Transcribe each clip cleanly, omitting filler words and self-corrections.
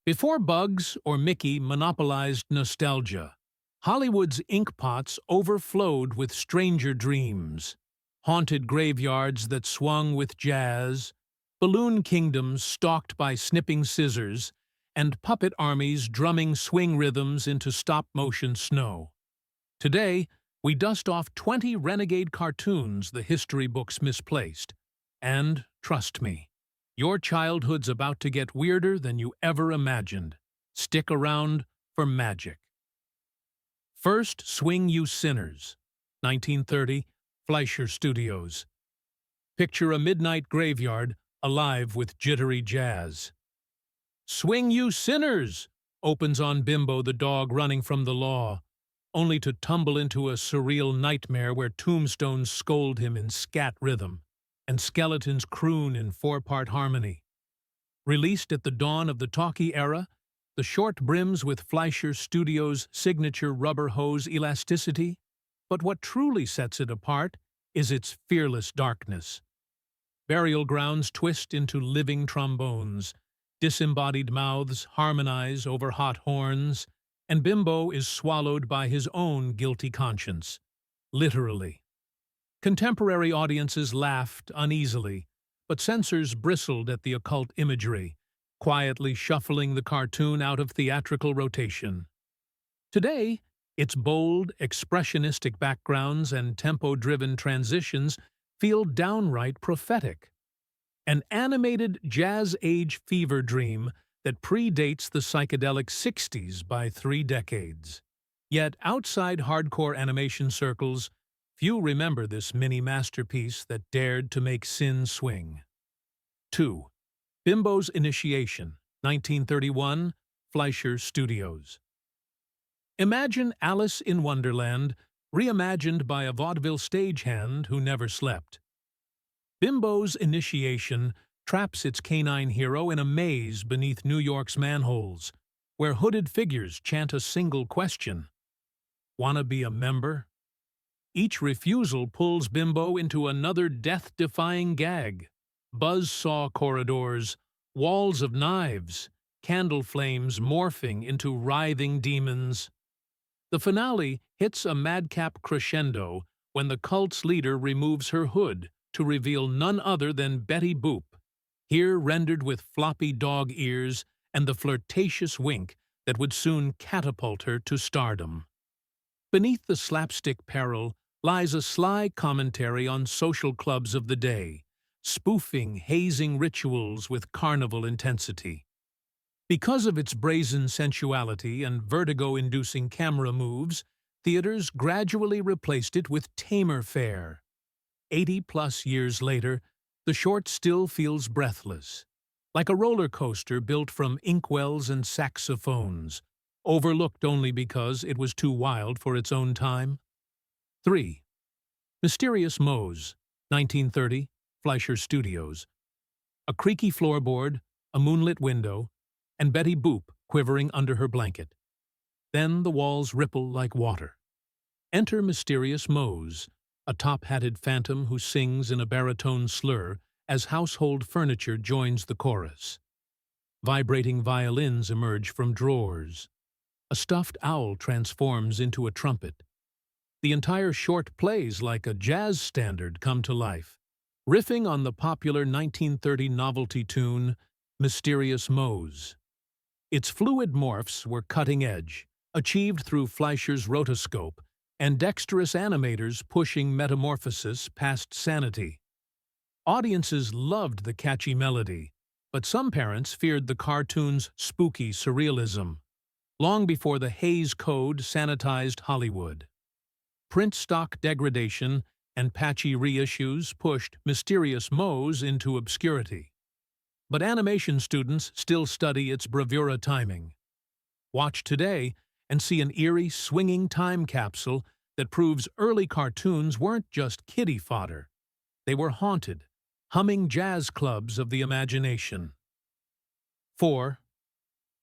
Before Bugs or Mickey monopolized nostalgia, Hollywood's ink pots overflowed with stranger dreams, haunted graveyards that swung with jazz, balloon kingdoms stalked by snipping scissors, and puppet armies drumming swing rhythms into stop-motion snow. Today, we dust off 20 renegade cartoons the history books misplaced. And, trust me, your childhood's about to get weirder than you ever imagined. Stick around for magic. First, Swing You Sinners, 1930, Fleischer Studios. Picture a midnight graveyard alive with jittery jazz. Swing You Sinners opens on Bimbo the dog running from the law, only to tumble into a surreal nightmare where tombstones scold him in scat rhythm and skeletons croon in four-part harmony. Released at the dawn of the talkie era, the short brims with Fleischer Studios' signature rubber hose elasticity, but what truly sets it apart is its fearless darkness. Burial grounds twist into living trombones, disembodied mouths harmonize over hot horns, and Bimbo is swallowed by his own guilty conscience, literally. Contemporary audiences laughed uneasily, but censors bristled at the occult imagery, quietly shuffling the cartoon out of theatrical rotation. Today, its bold, expressionistic backgrounds and tempo-driven transitions feel downright prophetic. An animated jazz-age fever dream that predates the psychedelic 60s by 3 decades. Yet outside hardcore animation circles, few remember this mini-masterpiece that dared to make sin swing. 2. Bimbos Initiation, 1931, Fleischer Studios. Imagine Alice in Wonderland, reimagined by a vaudeville stagehand who never slept. Bimbos Initiation traps its canine hero in a maze beneath New York's manholes, where hooded figures chant a single question. Wanna be a member? Each refusal pulls Bimbo into another death-defying gag. Buzzsaw corridors, walls of knives, candle flames morphing into writhing demons. The finale hits a madcap crescendo when the cult's leader removes her hood to reveal none other than Betty Boop, here rendered with floppy dog ears and the flirtatious wink that would soon catapult her to stardom. Beneath the slapstick peril lies a sly commentary on social clubs of the day, spoofing hazing rituals with carnival intensity. Because of its brazen sensuality and vertigo-inducing camera moves, theaters gradually replaced it with tamer fare. 80-plus years later, the short still feels breathless, like a roller coaster built from inkwells and saxophones, overlooked only because it was too wild for its own time. 3. Mysterious Moe's, 1930, Fleischer Studios. A creaky floorboard, a moonlit window, and Betty Boop quivering under her blanket. Then the walls ripple like water. Enter Mysterious Moe's, a top-hatted phantom who sings in a baritone slur as household furniture joins the chorus. Vibrating violins emerge from drawers. A stuffed owl transforms into a trumpet. The entire short plays like a jazz standard come to life, riffing on the popular 1930 novelty tune, Mysterious Moe's. Its fluid morphs were cutting-edge, achieved through Fleischer's rotoscope, and dexterous animators pushing metamorphosis past sanity. Audiences loved the catchy melody, but some parents feared the cartoon's spooky surrealism, long before the Hays Code sanitized Hollywood. Print stock degradation and patchy reissues pushed Mysterious Moe's into obscurity. But animation students still study its bravura timing. Watch today and see an eerie, swinging time capsule that proves early cartoons weren't just kiddie fodder. They were haunted, humming jazz clubs of the imagination. 4.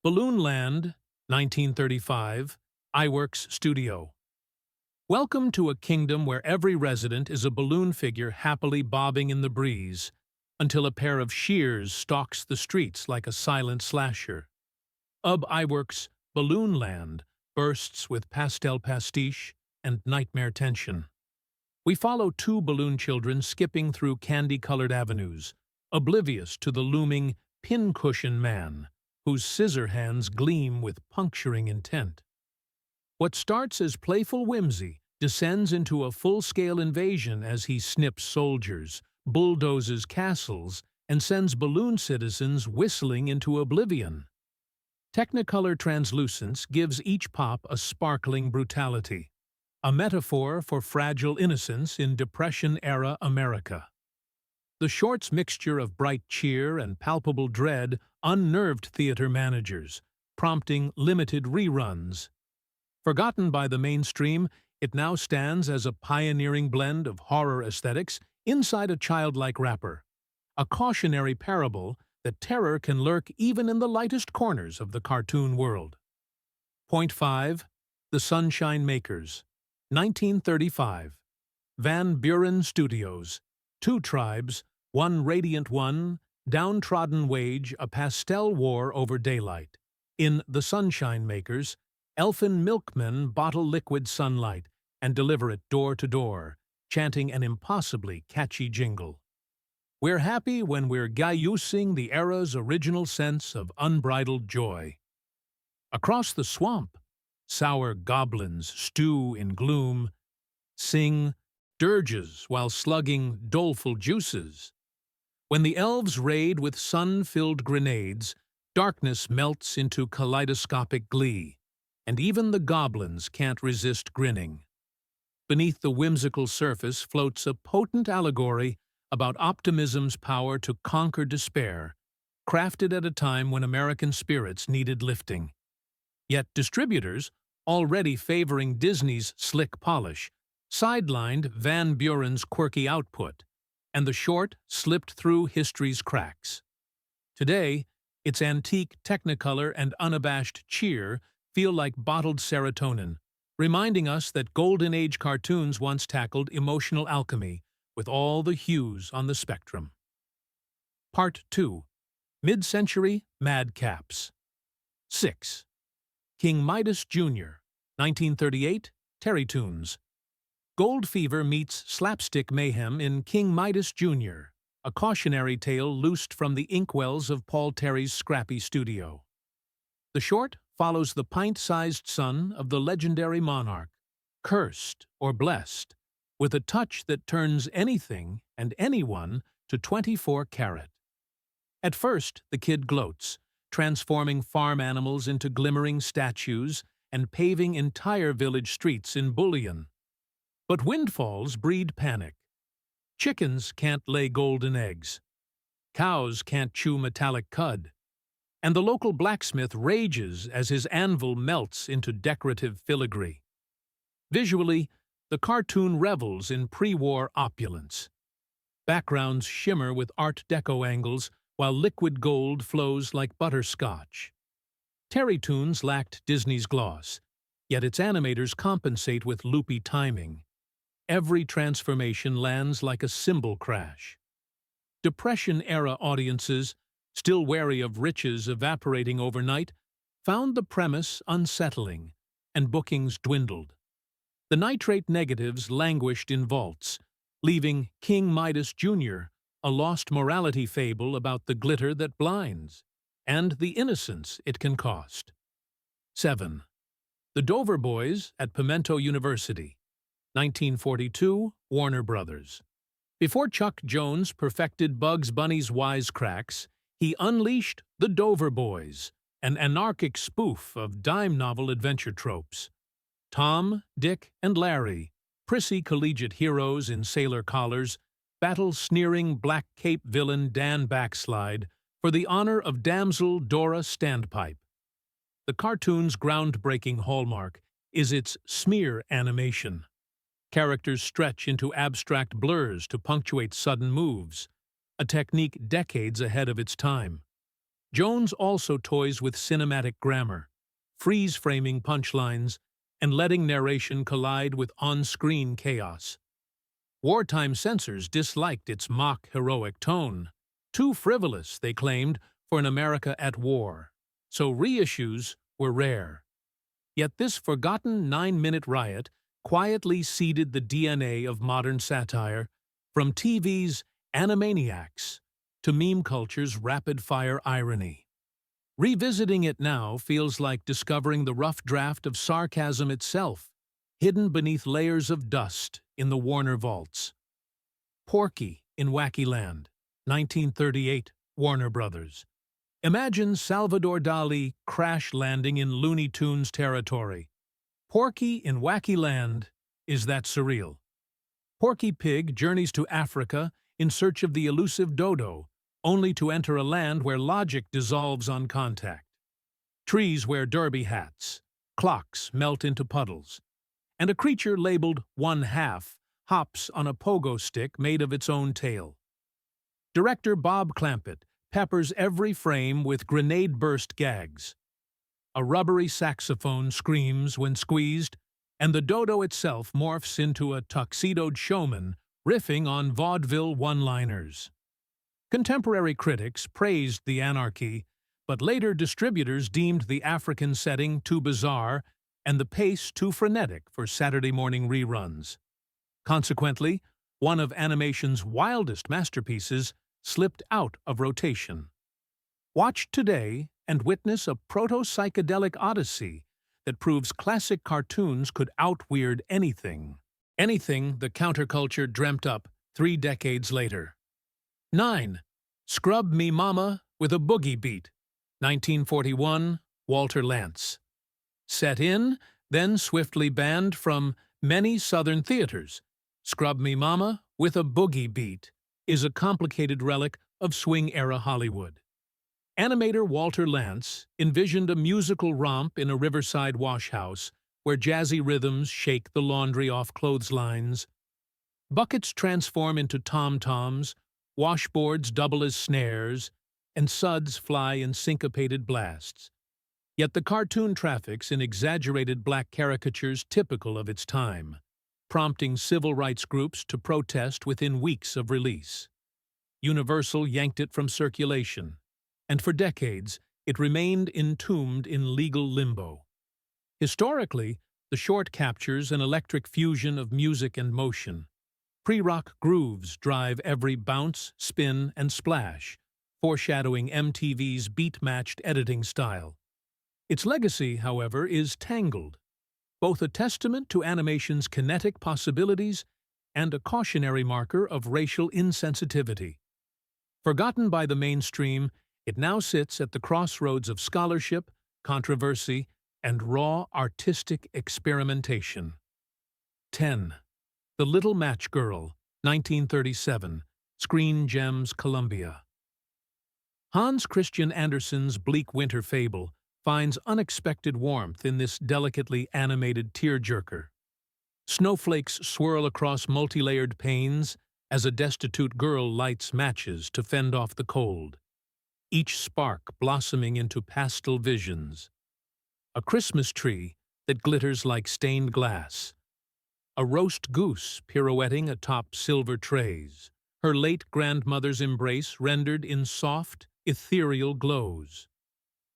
Balloon Land, 1935, iWorks Studio. Welcome to a kingdom where every resident is a balloon figure happily bobbing in the breeze, until a pair of shears stalks the streets like a silent slasher. Iwerk's Balloon Land bursts with pastel pastiche and nightmare tension. We follow two balloon children skipping through candy-colored avenues, oblivious to the looming pincushion man, whose scissor hands gleam with puncturing intent. What starts as playful whimsy descends into a full-scale invasion as he snips soldiers, bulldozes castles, and sends balloon citizens whistling into oblivion. Technicolor translucence gives each pop a sparkling brutality, a metaphor for fragile innocence in Depression-era America. The short's mixture of bright cheer and palpable dread unnerved theater managers, prompting limited reruns. Forgotten by the mainstream, it now stands as a pioneering blend of horror aesthetics inside a childlike wrapper, a cautionary parable that terror can lurk even in the lightest corners of the cartoon world. Point 5. The Sunshine Makers, 1935. Van Buren Studios. Two tribes, one radiant one, downtrodden wage a pastel war over daylight. In The Sunshine Makers, elfin milkmen bottle liquid sunlight and deliver it door to door, chanting an impossibly catchy jingle. We're happy when we're using the era's original sense of unbridled joy. Across the swamp, sour goblins stew in gloom, sing dirges while slugging doleful juices. When the elves raid with sun-filled grenades, darkness melts into kaleidoscopic glee, and even the goblins can't resist grinning. Beneath the whimsical surface floats a potent allegory about optimism's power to conquer despair, crafted at a time when American spirits needed lifting. Yet distributors, already favoring Disney's slick polish, sidelined Van Buren's quirky output, and the short slipped through history's cracks. Today, its antique Technicolor and unabashed cheer feel like bottled serotonin, reminding us that Golden Age cartoons once tackled emotional alchemy with all the hues on the spectrum. Part 2. Mid-Century Madcaps. 6. King Midas Jr., 1938, Terrytoons. Gold fever meets slapstick mayhem in King Midas Jr., a cautionary tale loosed from the inkwells of Paul Terry's scrappy studio. The short follows the pint-sized son of the legendary monarch, cursed or blessed, with a touch that turns anything and anyone to 24 karat. At first, the kid gloats, transforming farm animals into glimmering statues and paving entire village streets in bullion. But windfalls breed panic. Chickens can't lay golden eggs. Cows can't chew metallic cud. And the local blacksmith rages as his anvil melts into decorative filigree. Visually, the cartoon revels in pre-war opulence. Backgrounds shimmer with Art Deco angles, while liquid gold flows like butterscotch. Terrytoons lacked Disney's gloss, yet its animators compensate with loopy timing. Every transformation lands like a cymbal crash. Depression-era audiences, still wary of riches evaporating overnight, found the premise unsettling, and bookings dwindled. The nitrate negatives languished in vaults, leaving King Midas Jr. a lost morality fable about the glitter that blinds, and the innocence it can cost. 7. The Dover Boys at Pimento University, 1942, Warner Brothers. Before Chuck Jones perfected Bugs Bunny's wisecracks, he unleashed the Dover Boys, an anarchic spoof of dime novel adventure tropes. Tom, Dick, and Larry, prissy collegiate heroes in sailor collars, battle sneering black cape villain Dan Backslide for the honor of damsel Dora Standpipe. The cartoon's groundbreaking hallmark is its smear animation. Characters stretch into abstract blurs to punctuate sudden moves, a technique decades ahead of its time. Jones also toys with cinematic grammar, freeze-framing punchlines, and letting narration collide with on-screen chaos. Wartime censors disliked its mock-heroic tone. Too frivolous, they claimed, for an America at war. so reissues were rare. Yet this forgotten 9-minute riot quietly seeded the DNA of modern satire, from TV's Animaniacs to meme culture's rapid-fire irony. Revisiting it now feels like discovering the rough draft of sarcasm itself, hidden beneath layers of dust in the Warner vaults. Porky in Wacky Land, 1938, Warner Brothers. Imagine Salvador Dali crash landing in Looney Tunes territory. Porky in Wacky Land is that surreal. Porky Pig journeys to Africa in search of the elusive dodo, only to enter a land where logic dissolves on contact. Trees wear derby hats, clocks melt into puddles, and a creature labeled one-half hops on a pogo stick made of its own tail. Director Bob Clampett peppers every frame with grenade-burst gags. A rubbery saxophone screams when squeezed, and the dodo itself morphs into a tuxedoed showman riffing on vaudeville one-liners. Contemporary critics praised the anarchy, but later distributors deemed the African setting too bizarre and the pace too frenetic for Saturday morning reruns. Consequently, one of animation's wildest masterpieces slipped out of rotation. Watch today and witness a proto-psychedelic odyssey that proves classic cartoons could out-weird anything the counterculture dreamt up 3 decades later. 9. Scrub Me Mama with a Boogie Beat, 1941, Walter Lantz. Set in, then swiftly banned from many Southern theaters, Scrub Me Mama with a Boogie Beat is a complicated relic of swing-era Hollywood. Animator Walter Lantz envisioned a musical romp in a riverside washhouse where jazzy rhythms shake the laundry off clotheslines. Buckets transform into tom-toms, washboards double as snares, and suds fly in syncopated blasts. Yet the cartoon traffics in exaggerated black caricatures typical of its time, prompting civil rights groups to protest within weeks of release. Universal yanked it from circulation, and for decades it remained entombed in legal limbo. Historically, the short captures an electric fusion of music and motion. Pre-rock grooves drive every bounce, spin, and splash, foreshadowing MTV's beat-matched editing style. Its legacy, however, is tangled, both a testament to animation's kinetic possibilities and a cautionary marker of racial insensitivity. Forgotten by the mainstream, it now sits at the crossroads of scholarship, controversy, and raw artistic experimentation. 10. The Little Match Girl, 1937, Screen Gems, Columbia. Hans Christian Andersen's bleak winter fable finds unexpected warmth in this delicately animated tearjerker. Snowflakes swirl across multi-layered panes as a destitute girl lights matches to fend off the cold, each spark blossoming into pastel visions. A Christmas tree that glitters like stained glass. A roast goose pirouetting atop silver trays, her late grandmother's embrace rendered in soft, ethereal glows.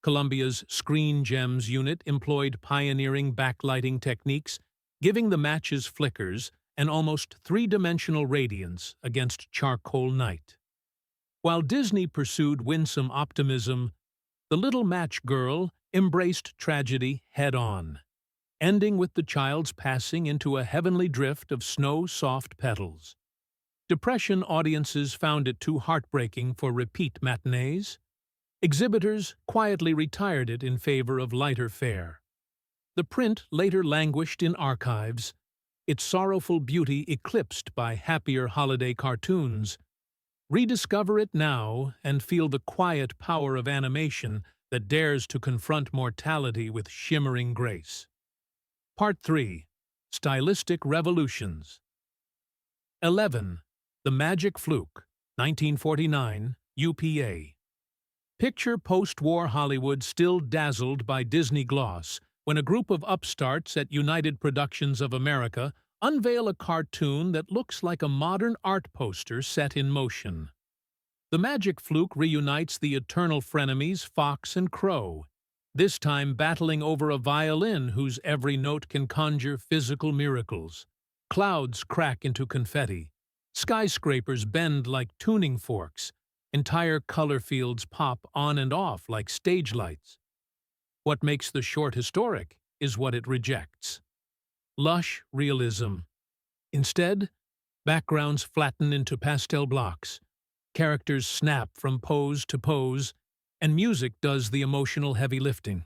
Columbia's Screen Gems unit employed pioneering backlighting techniques, giving the matches flickers an almost three-dimensional radiance against charcoal night. While Disney pursued winsome optimism, The Little Match Girl embraced tragedy head-on, ending with the child's passing into a heavenly drift of snow-soft petals. Depression audiences found it too heartbreaking for repeat matinees. Exhibitors quietly retired it in favor of lighter fare. The print later languished in archives, its sorrowful beauty eclipsed by happier holiday cartoons. Rediscover it now and feel the quiet power of animation that dares to confront mortality with shimmering grace. Part 3. Stylistic Revolutions. 11. The Magic Fluke, 1949, UPA. Picture post-war Hollywood still dazzled by Disney gloss when a group of upstarts at United Productions of America unveil a cartoon that looks like a modern art poster set in motion. The Magic Fluke reunites the eternal frenemies Fox and Crow, this time battling over a violin whose every note can conjure physical miracles. Clouds crack into confetti. Skyscrapers bend like tuning forks. Entire color fields pop on and off like stage lights. What makes the short historic is what it rejects. Lush realism. Instead, backgrounds flatten into pastel blocks. Characters snap from pose to pose, and music does the emotional heavy lifting.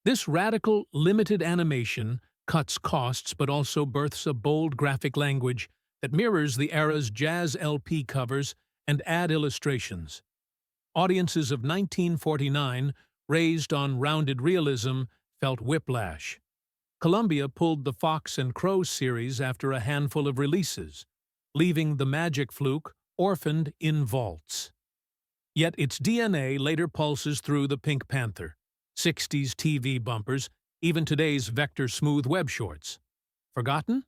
This radical, limited animation cuts costs but also births a bold graphic language that mirrors the era's jazz LP covers and ad illustrations. Audiences of 1949, raised on rounded realism, felt whiplash. Columbia pulled the Fox and Crow series after a handful of releases, leaving the Magic Fluke orphaned in vaults. Yet its DNA later pulses through the Pink Panther, 60s TV bumpers, even today's vector-smooth web shorts. Forgotten?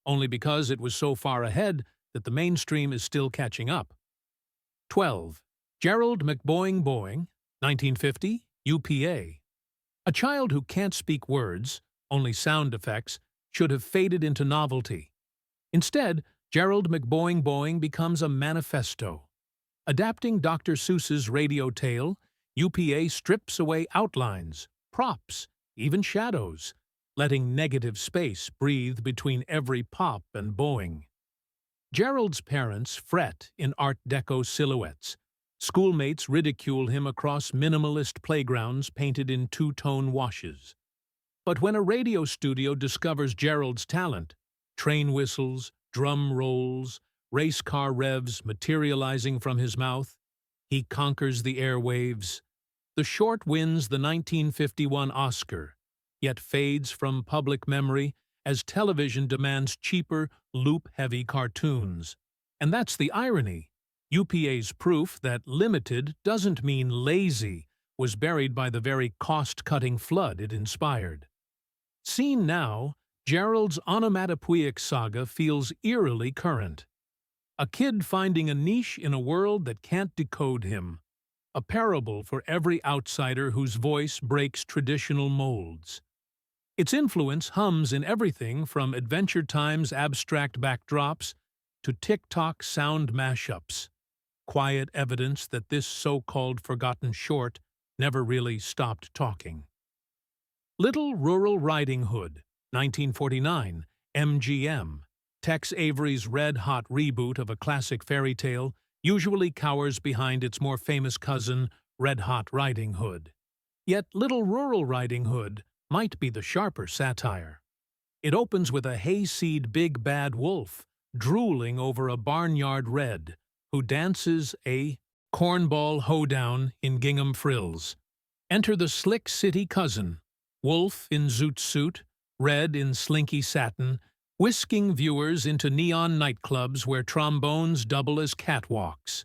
Only because it was so far ahead that the mainstream is still catching up. 12. Gerald McBoing, 1950, UPA. A child who can't speak words, only sound effects, should have faded into novelty. Instead, Gerald McBoing becomes a manifesto. Adapting Dr. Seuss's radio tale, UPA strips away outlines, props, even shadows, letting negative space breathe between every pop and bowing. Gerald's parents fret in Art Deco silhouettes. Schoolmates ridicule him across minimalist playgrounds painted in two-tone washes. But when a radio studio discovers Gerald's talent, train whistles, drum rolls, race car revs materializing from his mouth, he conquers the airwaves. The short wins the 1951 Oscar, yet fades from public memory as television demands cheaper, loop-heavy cartoons. And that's the irony. UPA's proof that limited doesn't mean lazy was buried by the very cost-cutting flood it inspired. Seen now, Gerald's onomatopoeic saga feels eerily current. A kid finding a niche in a world that can't decode him. A parable for every outsider whose voice breaks traditional molds. Its influence hums in everything from Adventure Time's abstract backdrops to TikTok sound mashups. Quiet evidence that this so-called forgotten short never really stopped talking. Little Rural Riding Hood, 1949, MGM. Tex Avery's red-hot reboot of a classic fairy tale usually cowers behind its more famous cousin, Red Hot Riding Hood. Yet Little Rural Riding Hood might be the sharper satire. It opens with a hayseed big bad wolf drooling over a barnyard red who dances a cornball hoedown in gingham frills. Enter the slick city cousin, wolf in zoot suit, red in slinky satin, whisking viewers into neon nightclubs where trombones double as catwalks.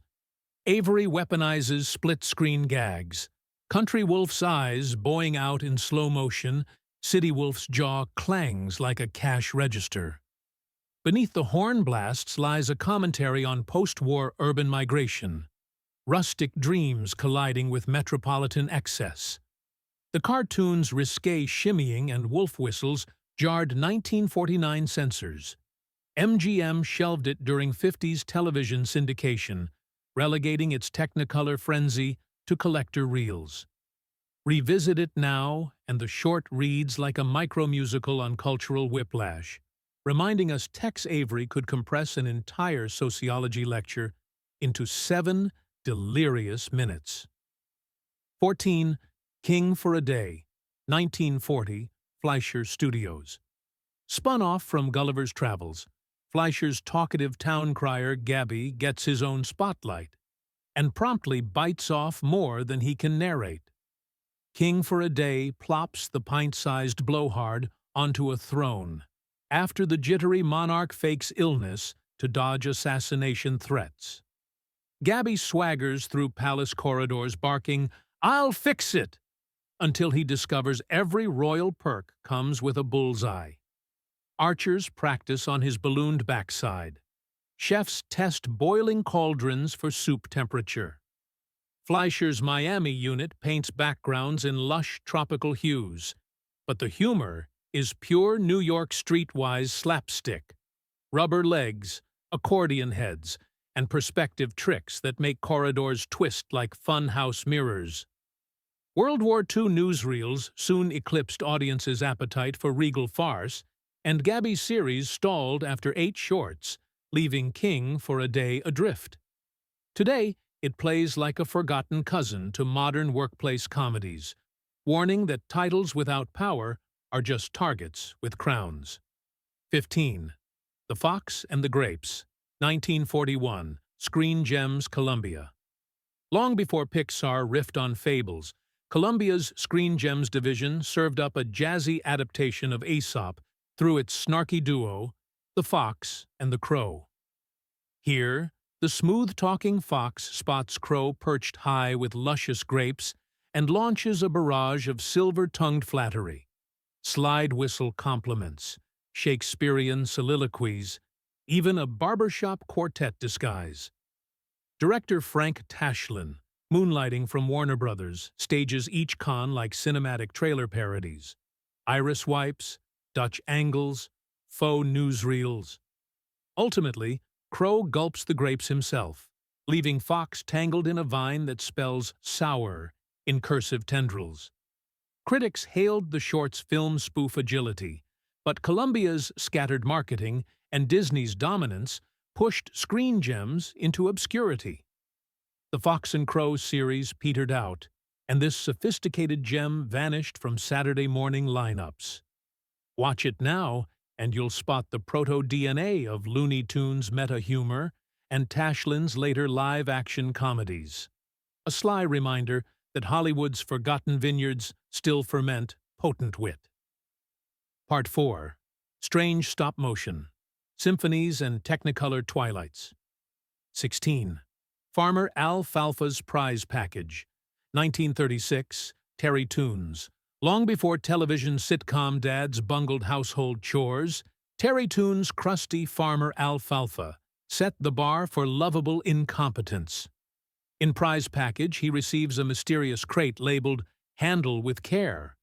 Avery weaponizes split-screen gags. Country Wolf's eyes bowing out in slow motion, City Wolf's jaw clangs like a cash register. Beneath the horn blasts lies a commentary on post-war urban migration, rustic dreams colliding with metropolitan excess. The cartoon's risque shimmying and wolf whistles jarred 1949 censors. MGM shelved it during 50s television syndication, relegating its Technicolor frenzy to collector reels. Revisit it now, and the short reads like a micro-musical on cultural whiplash, reminding us Tex Avery could compress an entire sociology lecture into 7 delirious minutes. 14. King for a Day, 1940, Fleischer Studios. Spun off from Gulliver's Travels, Fleischer's talkative town crier Gabby gets his own spotlight, and promptly bites off more than he can narrate. King for a Day plops the pint-sized blowhard onto a throne, after the jittery monarch fakes illness to dodge assassination threats. Gabby swaggers through palace corridors barking, "I'll fix it!" until he discovers every royal perk comes with a bullseye. Archers practice on his ballooned backside. Chefs test boiling cauldrons for soup temperature. Fleischer's Miami unit paints backgrounds in lush tropical hues, but the humor is pure New York streetwise slapstick. Rubber legs, accordion heads, and perspective tricks that make corridors twist like funhouse mirrors. World War II newsreels soon eclipsed audiences' appetite for regal farce, and Gabby's series stalled after 8 shorts, leaving King for a day adrift. Today, it plays like a forgotten cousin to modern workplace comedies, warning that titles without power are just targets with crowns. 15. The Fox and the Grapes, 1941, Screen Gems, Columbia. Long before Pixar riffed on fables, Columbia's Screen Gems division served up a jazzy adaptation of Aesop through its snarky duo, The Fox and the Crow. Here, the smooth-talking fox spots Crow perched high with luscious grapes and launches a barrage of silver-tongued flattery, slide whistle compliments, Shakespearean soliloquies, even a barbershop quartet disguise. Director Frank Tashlin, moonlighting from Warner Brothers, stages each con like cinematic trailer parodies. Iris wipes, Dutch angles, faux newsreels. Ultimately, Crow gulps the grapes himself, leaving Fox tangled in a vine that spells sour in cursive tendrils. Critics hailed the short's film spoof agility, but Columbia's scattered marketing and Disney's dominance pushed Screen Gems into obscurity. The Fox and Crow series petered out, and this sophisticated gem vanished from Saturday morning lineups. Watch it now, and you'll spot the proto-DNA of Looney Tunes meta-humor and Tashlin's later live-action comedies. A sly reminder that Hollywood's forgotten vineyards still ferment potent wit. Part 4. Strange Stop Motion, Symphonies and Technicolor Twilights. 16. Farmer Alfalfa's Prize Package, 1936, Terry Toons. Long before television sitcom dads bungled household chores, Terry Toons' crusty farmer Alfalfa set the bar for lovable incompetence. In Prize Package, he receives a mysterious crate labeled "Handle with Care,"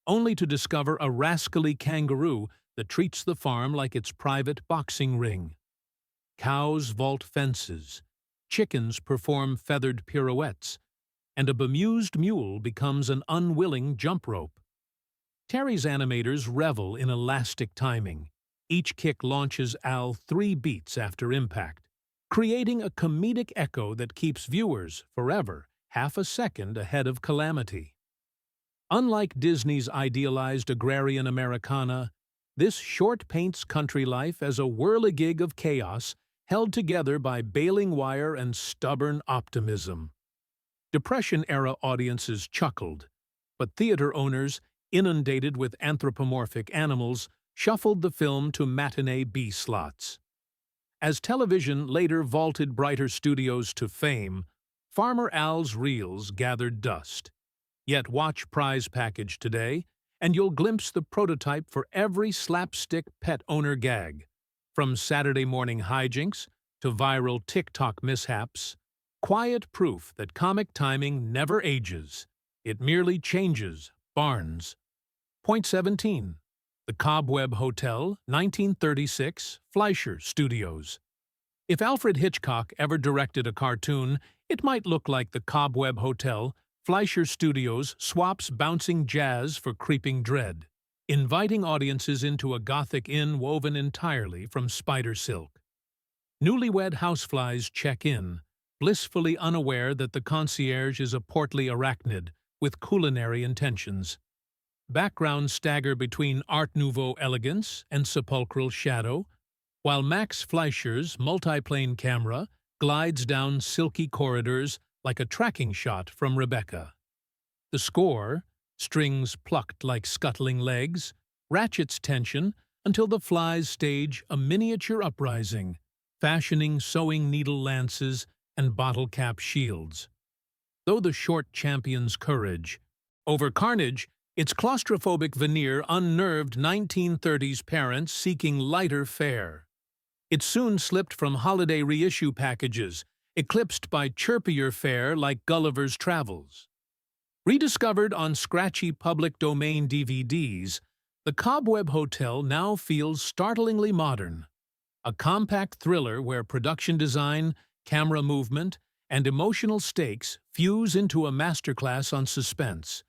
only to discover a rascally kangaroo that treats the farm like its private boxing ring. Cows vault fences, chickens perform feathered pirouettes, and a bemused mule becomes an unwilling jump rope. Terry's animators revel in elastic timing. Each kick launches Al 3 beats after impact, creating a comedic echo that keeps viewers forever half a second ahead of calamity. Unlike Disney's idealized agrarian Americana, this short paints country life as a whirligig of chaos held together by baling wire and stubborn optimism. Depression-era audiences chuckled, but theater owners, inundated with anthropomorphic animals, shuffled the film to matinee B slots. As television later vaulted brighter studios to fame, Farmer Al's reels gathered dust. Yet watch Prize Package today, and you'll glimpse the prototype for every slapstick pet owner gag. From Saturday morning hijinks to viral TikTok mishaps, quiet proof that comic timing never ages. It merely changes barns. Point 17. The Cobweb Hotel, 1936, Fleischer Studios. If Alfred Hitchcock ever directed a cartoon, it might look like The Cobweb Hotel. Fleischer Studios swaps bouncing jazz for creeping dread, inviting audiences into a gothic inn woven entirely from spider silk. Newlywed houseflies check in, blissfully unaware that the concierge is a portly arachnid with culinary intentions. Backgrounds stagger between Art Nouveau elegance and sepulchral shadow, while Max Fleischer's multiplane camera glides down silky corridors like a tracking shot from Rebecca. The score, strings plucked like scuttling legs, ratchets tension until the flies stage a miniature uprising, fashioning sewing needle lances and bottle cap shields. Though the short champions courage, over carnage, its claustrophobic veneer unnerved 1930s parents seeking lighter fare. It soon slipped from holiday reissue packages, eclipsed by chirpier fare like Gulliver's Travels. Rediscovered on scratchy public domain DVDs, the Cobweb Hotel now feels startlingly modern. A compact thriller where production design, camera movement, and emotional stakes fuse into a masterclass on suspense.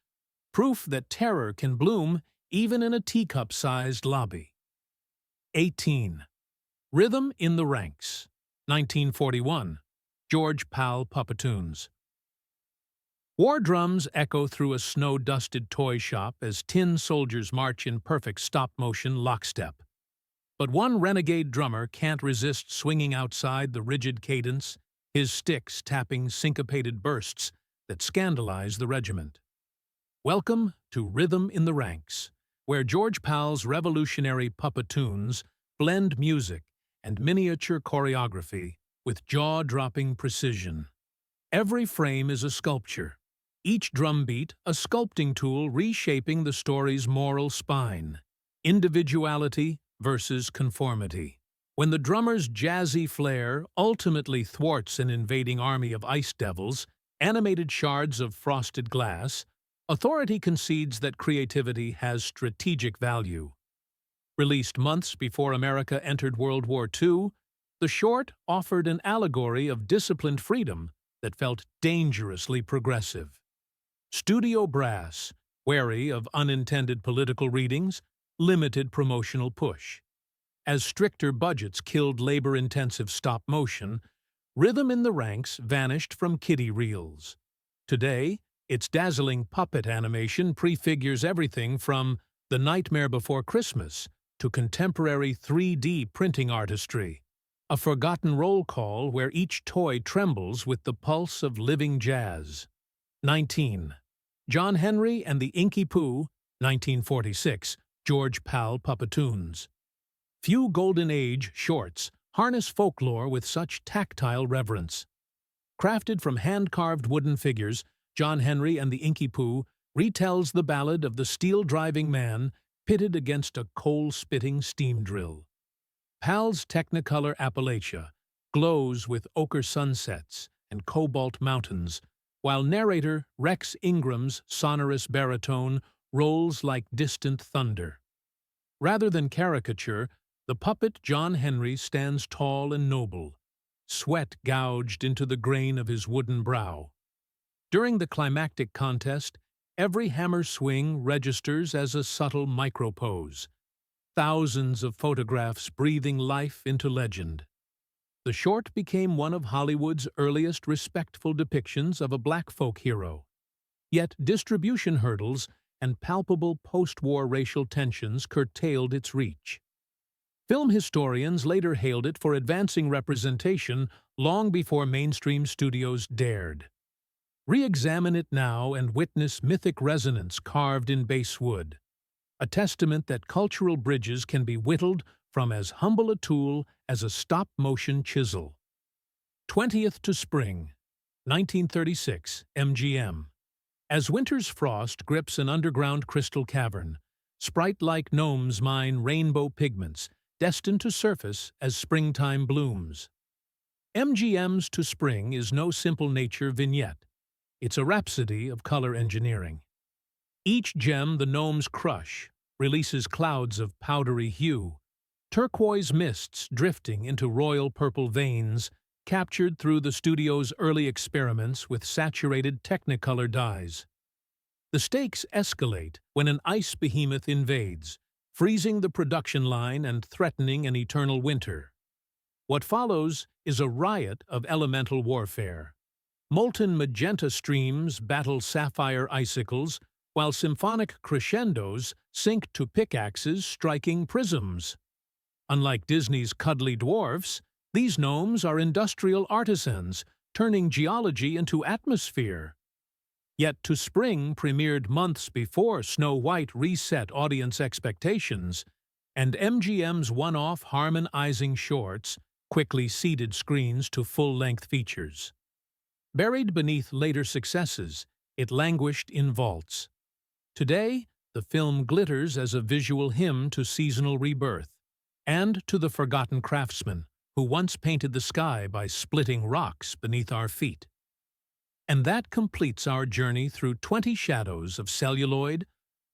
Proof that terror can bloom even in a teacup-sized lobby. 18. Rhythm in the Ranks. 1941. George Pal Puppetoons. War drums echo through a snow-dusted toy shop as tin soldiers march in perfect stop-motion lockstep. But one renegade drummer can't resist swinging outside the rigid cadence, his sticks tapping syncopated bursts that scandalize the regiment. Welcome to Rhythm in the Ranks, where George Pal's revolutionary puppetoons blend music and miniature choreography with jaw-dropping precision. Every frame is a sculpture, each drum beat a sculpting tool reshaping the story's moral spine. Individuality versus conformity. When the drummer's jazzy flair ultimately thwarts an invading army of ice devils, animated shards of frosted glass, authority concedes that creativity has strategic value. Released months before America entered World War II, the short offered an allegory of disciplined freedom that felt dangerously progressive. Studio brass, wary of unintended political readings, limited promotional push. As stricter budgets killed labor-intensive stop-motion, Rhythm in the Ranks vanished from kiddie reels. Today, its dazzling puppet animation prefigures everything from The Nightmare Before Christmas to contemporary 3D printing artistry, a forgotten roll call where each toy trembles with the pulse of living jazz. 19. John Henry and the Inky Pooh, 1946, George Pal Puppetoons. Few Golden Age shorts harness folklore with such tactile reverence. Crafted from hand-carved wooden figures, John Henry and the Inky Pooh retells the ballad of the steel-driving man pitted against a coal-spitting steam drill. Pal's Technicolor Appalachia glows with ochre sunsets and cobalt mountains, while narrator Rex Ingram's sonorous baritone rolls like distant thunder. Rather than caricature, the puppet John Henry stands tall and noble, sweat gouged into the grain of his wooden brow. During the climactic contest, every hammer swing registers as a subtle micropose, thousands of photographs breathing life into legend. The short became one of Hollywood's earliest respectful depictions of a black folk hero. Yet distribution hurdles and palpable post-war racial tensions curtailed its reach. Film historians later hailed it for advancing representation long before mainstream studios dared. Re-examine it now and witness mythic resonance carved in basswood, a testament that cultural bridges can be whittled from as humble a tool as a stop-motion chisel. 20th to Spring, 1936, MGM. As winter's frost grips an underground crystal cavern, sprite-like gnomes mine rainbow pigments destined to surface as springtime blooms. MGM's To Spring is no simple nature vignette. It's a rhapsody of color engineering. Each gem the gnomes crush releases clouds of powdery hue, turquoise mists drifting into royal purple veins captured through the studio's early experiments with saturated Technicolor dyes. The stakes escalate when an ice behemoth invades, freezing the production line and threatening an eternal winter. What follows is a riot of elemental warfare. Molten magenta streams battle sapphire icicles, while symphonic crescendos sink to pickaxes striking prisms. Unlike Disney's cuddly dwarfs, these gnomes are industrial artisans, turning geology into atmosphere. Yet To Spring premiered months before Snow White reset audience expectations, and MGM's one-off harmonizing shorts quickly seeded screens to full-length features. Buried beneath later successes, it languished in vaults. Today, the film glitters as a visual hymn to seasonal rebirth, and to the forgotten craftsmen who once painted the sky by splitting rocks beneath our feet. And that completes our journey through 20 shadows of celluloid,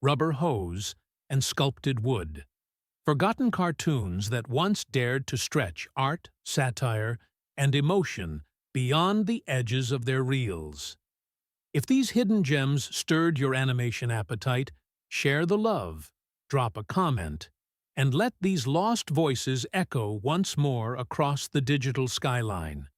rubber hose, and sculpted wood. Forgotten cartoons that once dared to stretch art, satire, and emotion beyond the edges of their reels. If these hidden gems stirred your animation appetite, share the love, drop a comment, and let these lost voices echo once more across the digital skyline.